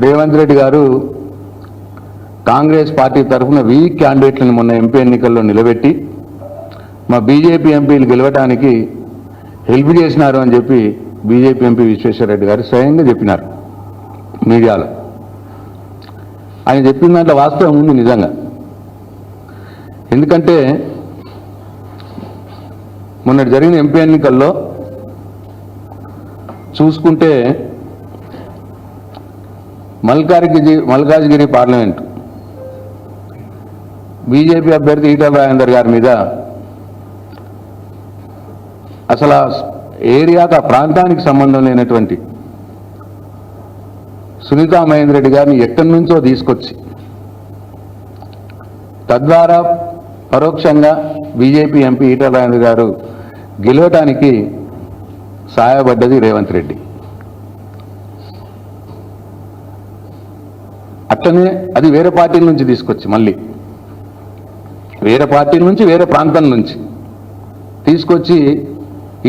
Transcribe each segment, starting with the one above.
రేవంత్ రెడ్డి గారు కాంగ్రెస్ పార్టీ తరఫున వీక్ క్యాండిడేట్లను మొన్న ఎంపీ ఎన్నికల్లో నిలబెట్టి మా బీజేపీ ఎంపీలు గెలవడానికి హెల్ప్ చేసినారు అని చెప్పి బీజేపీ ఎంపీ విశ్వేశ్వరరెడ్డి గారు స్వయంగా చెప్పినారు మీడియాలో. ఆయన చెప్పిన దాంట్లో వాస్తవం ఉంది నిజంగా. ఎందుకంటే మొన్నటి జరిగిన ఎంపీ ఎన్నికల్లో చూసుకుంటే మల్కాజ్గిరి పార్లమెంటు బీజేపీ అభ్యర్థి ఈటల రాజేందర్ గారి మీద అసలు ఆ ఏరియాకు ఆ ప్రాంతానికి సంబంధం లేనటువంటి సునీతా మహేందర్ రెడ్డి గారిని ఎక్కడి నుంచో తీసుకొచ్చి తద్వారా పరోక్షంగా బీజేపీ ఎంపీ ఈటల రాజేందర్ గారు గెలవటానికి సహాయపడ్డది రేవంత్ రెడ్డి. అట్లనే అది వేరే పార్టీల నుంచి తీసుకొచ్చి మళ్ళీ వేరే పార్టీల నుంచి వేరే ప్రాంతం నుంచి తీసుకొచ్చి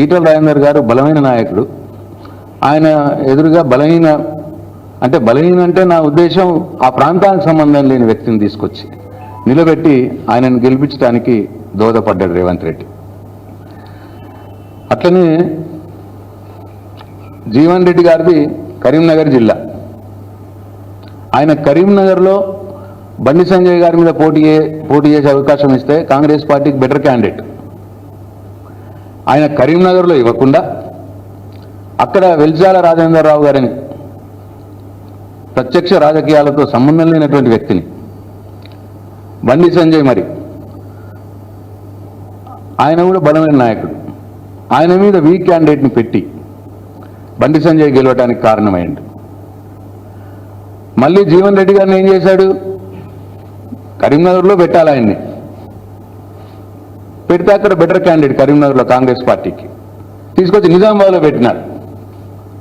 ఈటల రాజేందర్ గారు బలమైన నాయకుడు, ఆయన ఎదురుగా బలహీన అంటే నా ఉద్దేశం ఆ ప్రాంతానికి సంబంధం లేని వ్యక్తిని తీసుకొచ్చి నిలబెట్టి ఆయనను గెలిపించడానికి దోహదపడ్డాడు రేవంత్ రెడ్డి. అట్లనే జీవన్ రెడ్డి గారిది కరీంనగర్ జిల్లా. ఆయన కరీంనగర్లో బండి సంజయ్ గారి మీద పోటీ చేసే అవకాశం ఇస్తే కాంగ్రెస్ పార్టీకి బెటర్ క్యాండిడేట్. ఆయన కరీంనగర్లో ఇవ్వకుండా అక్కడ వెల్జాల రాజేంద్రరావు గారిని ప్రత్యక్ష రాజకీయాలతో సంబంధం లేనటువంటి వ్యక్తిని బండి సంజయ్ మరి ఆయన కూడా బలమైన నాయకుడు, ఆయన మీద వీక్ క్యాండిడేట్ని పెట్టి బండి సంజయ్ గెలవడానికి కారణమైంది. మళ్ళీ జీవన్ రెడ్డి గారిని ఏం చేశాడు, కరీంనగర్లో పెట్టాలి ఆయన్ని, పెడితే అక్కడ బెటర్ క్యాండిడేట్ కరీంనగర్లో కాంగ్రెస్ పార్టీకి తీసుకొచ్చి నిజామాబాద్లో పెట్టినాడు.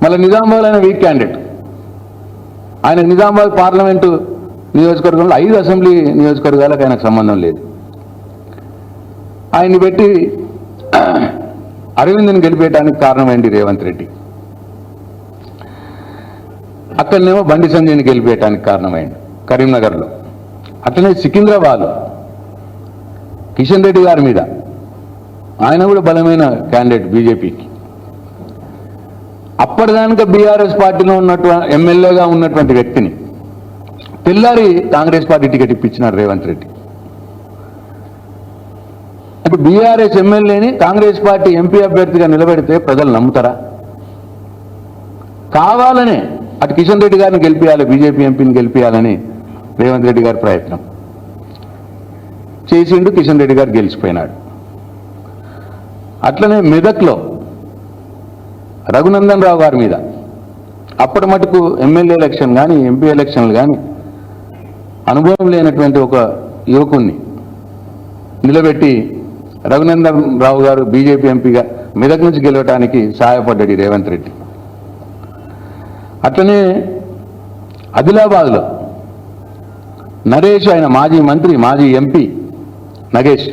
మళ్ళీ నిజామాబాద్ ఆయన వీక్ క్యాండిడేట్. ఆయన నిజామాబాద్ పార్లమెంటు నియోజకవర్గంలో 5 అసెంబ్లీ నియోజకవర్గాలకు ఆయనకు సంబంధం లేదు. ఆయన్ని పెట్టి అరవింద్ని గెలిపేయడానికి కారణమైంది రేవంత్ రెడ్డి. అక్కడనేమో బండి సంజయ్ని గెలిపేయడానికి కారణమైంది కరీంనగర్లో. అట్లనే సికింద్రాబాద్ కిషన్ రెడ్డి గారి మీద, ఆయన కూడా బలమైన క్యాండిడేట్ బీజేపీకి. అప్పటిదానిక బీఆర్ఎస్ పార్టీలో ఎమ్మెల్యేగా ఉన్నటువంటి వ్యక్తిని తెల్లారి కాంగ్రెస్ పార్టీ టికెట్ ఇప్పించినాడు రేవంత్ రెడ్డి. ఇప్పుడు బీఆర్ఎస్ ఎమ్మెల్యేని కాంగ్రెస్ పార్టీ ఎంపీ అభ్యర్థిగా నిలబెడితే ప్రజలు నమ్ముతారా? కావాలనే అటు కిషన్ రెడ్డి గారిని గెలిపించాలి, బీజేపీ ఎంపీని గెలిపించాలని రేవంత్ రెడ్డి గారి ప్రయత్నం చేసిండు. కిషన్ రెడ్డి గారు గెలిచిపోయినాడు. అట్లనే మెదక్లో రఘునందన్ రావు గారి మీద అప్పటి మటుకు ఎమ్మెల్యే ఎలక్షన్ కానీ ఎంపీ ఎలక్షన్లు కానీ అనుభవం లేనటువంటి ఒక యువకుణ్ణి నిలబెట్టి రఘునందన్ రావు గారు బీజేపీ ఎంపీగా మెదక్ నుంచి గెలవటానికి సహాయపడ్డాడు రేవంత్ రెడ్డి. అట్లనే ఆదిలాబాద్లో నరేష్, ఆయన మాజీ మంత్రి మాజీ ఎంపీ నగేష్,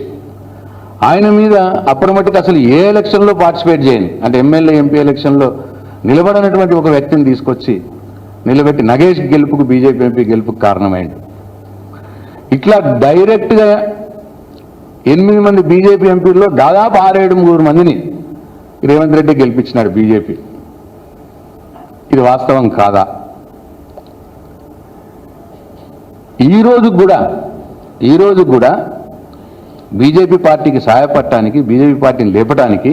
ఆయన మీద అప్పటిమట్టుకు అసలు ఏ ఎలక్షన్లో పార్టిసిపేట్ చేయని, అంటే ఎమ్మెల్యే ఎంపీ ఎలక్షన్లో నిలబడినటువంటి ఒక వ్యక్తిని తీసుకొచ్చి నిలబెట్టి నగేష్ గెలుపుకు బీజేపీ ఎంపీ గెలుపుకు కారణమైంది. ఇట్లా డైరెక్ట్గా 8 మంది బీజేపీ ఎంపీల్లో దాదాపు 6-7 మందిని రేవంత్ రెడ్డి గెలిపించినాడు బీజేపీ. ఇది వాస్తవం కాదా? ఈ రోజు కూడా బీజేపీ పార్టీకి సహాయపడటానికి, బీజేపీ పార్టీని లేపటానికి,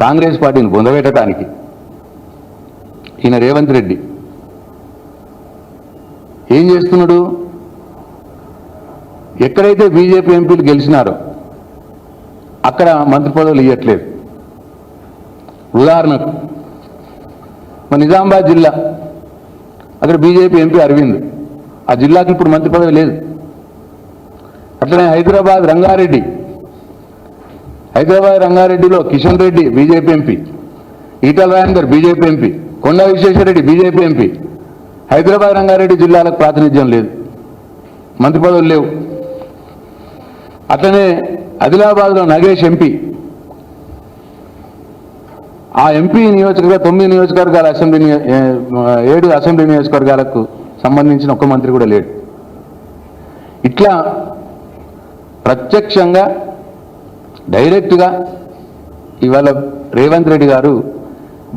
కాంగ్రెస్ పార్టీని బొందబెట్టడానికి ఈయన రేవంత్ రెడ్డి ఏం చేస్తున్నాడు? ఎక్కడైతే బీజేపీ ఎంపీలు గెలిచినారో అక్కడ మంత్రి పదవులు ఇవ్వట్లేదు. ఉదాహరణకు నిజామాబాద్ జిల్లా, అక్కడ బీజేపీ ఎంపీ అరవింద్, ఆ జిల్లాకి ఇప్పుడు మంత్రి పదవి లేదు. అట్లనే హైదరాబాద్ రంగారెడ్డిలో Kishan Reddy BJP MP, Etela Rajender BJP MP, Konda Vishweshwar Reddy BJP MP. Hyderabad Rangareddy జిల్లాలకు ప్రాతినిధ్యం లేదు, మంత్రి పదవులు లేవు. అట్లనే ఆదిలాబాద్లో నగేష్ ఎంపీ, ఆ ఎంపీ 9 నియోజకవర్గాల 7 అసెంబ్లీ నియోజకవర్గాలకు సంబంధించిన ఒక్క మంత్రి కూడా లేడు. ఇట్లా ప్రత్యక్షంగా డైరెక్ట్గా ఇవాళ రేవంత్ రెడ్డి గారు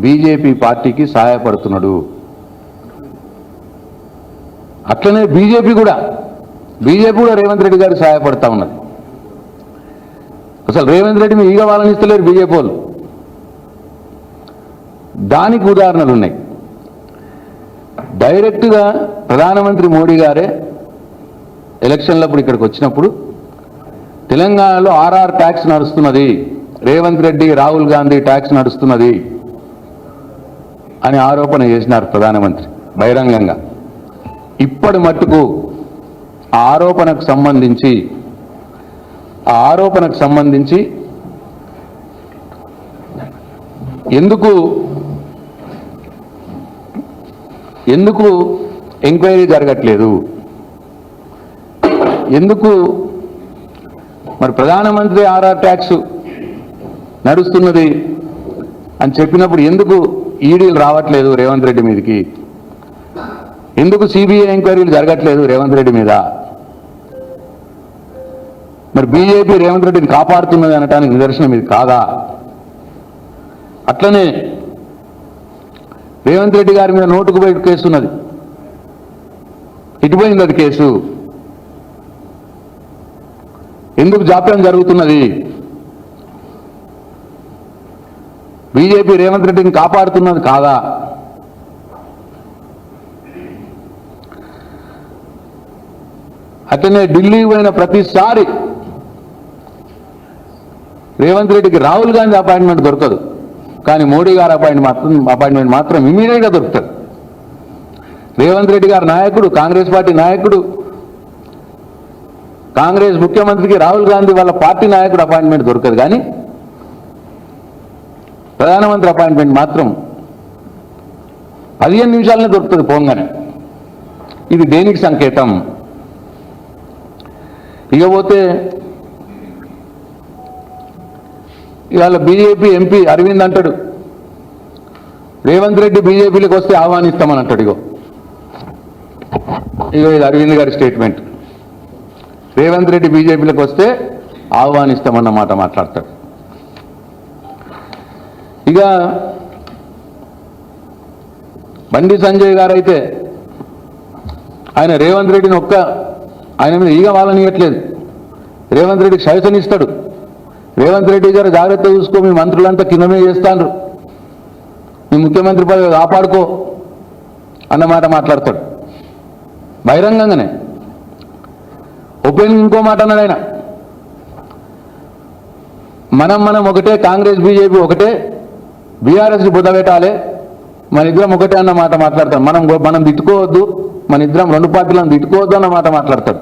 బీజేపీ పార్టీకి సహాయపడుతున్నాడు. అట్లనే బీజేపీ కూడా రేవంత్ రెడ్డి గారికి సహాయపడతా ఉన్నది. అసలు రేవంత్ రెడ్డిని ఈగ వాళ్ళని ఇస్తలేరు బీజేపీ వాళ్ళు. దానికి ఉదాహరణలు ఉన్నాయి. డైరెక్ట్గా ప్రధానమంత్రి మోడీ గారే ఎలక్షన్లప్పుడు ఇక్కడికి వచ్చినప్పుడు తెలంగాణలో ఆర్ఆర్ ట్యాక్స్ నడుస్తున్నది, రేవంత్ రెడ్డి రాహుల్ గాంధీ ట్యాక్స్ నడుస్తున్నది అని ఆరోపణ చేసినారు ప్రధానమంత్రి బహిరంగంగా. ఇప్పటి మట్టుకు ఆ ఆరోపణకు సంబంధించి ఎందుకు ఎంక్వైరీ జరగట్లేదు, ఎందుకు మరి ప్రధానమంత్రి ఆర్ఆర్ ట్యాక్స్ నడుస్తున్నది అని చెప్పినప్పుడు ఎందుకు ఈడీలు రావట్లేదు రేవంత్ రెడ్డి మీదకి, ఎందుకు సిబిఐ ఎంక్వైరీలు జరగట్లేదు రేవంత్ రెడ్డి మీద? మరి బీజేపీ రేవంత్ రెడ్డిని కాపాడుతున్నది అనటానికి నిదర్శనం ఇది కాదా? అట్లనే రేవంత్ రెడ్డి గారి మీద నోటుకు బయట కేసు ఉన్నది, ఇటుపోయింది అది కేసు, ఎందుకు జాప్యం జరుగుతున్నది? బీజేపీ రేవంత్ రెడ్డిని కాపాడుతున్నది కాదా? అట్లనే ఢిల్లీ పోయిన ప్రతిసారి రేవంత్ రెడ్డికి రాహుల్ గాంధీ అపాయింట్మెంట్ దొరకదు, కానీ మోడీ గారి అపాయింట్మెంట్ మాత్రం ఇమీడియట్గా దొరుకుతుంది. రేవంత్ రెడ్డి గారి నాయకుడు, కాంగ్రెస్ పార్టీ నాయకుడు, కాంగ్రెస్ ముఖ్యమంత్రికి రాహుల్ గాంధీ వాళ్ళ పార్టీ నాయకుడు అపాయింట్మెంట్ దొరకదు, కానీ ప్రధానమంత్రి అపాయింట్మెంట్ మాత్రం 15 నిమిషాలనే దొరుకుతుంది పోగానే. ఇది దేనికి సంకేతం? ఇకపోతే ఇవాళ బీజేపీ ఎంపీ అరవింద్ అంటాడు రేవంత్ రెడ్డి బీజేపీలోకి వస్తే ఆహ్వానిస్తామని అంటాడు. ఇది అరవింద్ గారి స్టేట్మెంట్. రేవంత్ రెడ్డి బీజేపీలోకి వస్తే ఆహ్వానిస్తామన్న మాట మాట్లాడతాడు. ఇక బండి సంజయ్ గారు అయితే ఆయన రేవంత్ రెడ్డిని ఆయన మీద ఈగ వాళ్ళనియట్లేదు, రేవంత్ రెడ్డికి శాసనిస్తాడు. రేవంత్ రెడ్డి గారు జాగ్రత్త చూసుకో, మీ మంత్రులంతా కిందమే చేస్తాను, మీ ముఖ్యమంత్రి పదవి కాపాడుకో అన్నమాట మాట్లాడతాడు బహిరంగంగానే. ఓపెన్ ఇంకో మాట అన్నాడు ఆయన, మనం ఒకటే, కాంగ్రెస్ బీజేపీ ఒకటే, బీఆర్ఎస్ బుద్ధ పెట్టాలి, మన ఇద్దరం ఒకటే అన్న మాట మాట్లాడతాడు. మనం తిట్టుకోవద్దు, మన ఇద్దరం రెండు పార్టీలను తిట్టుకోవద్దు అన్న మాట మాట్లాడతాడు.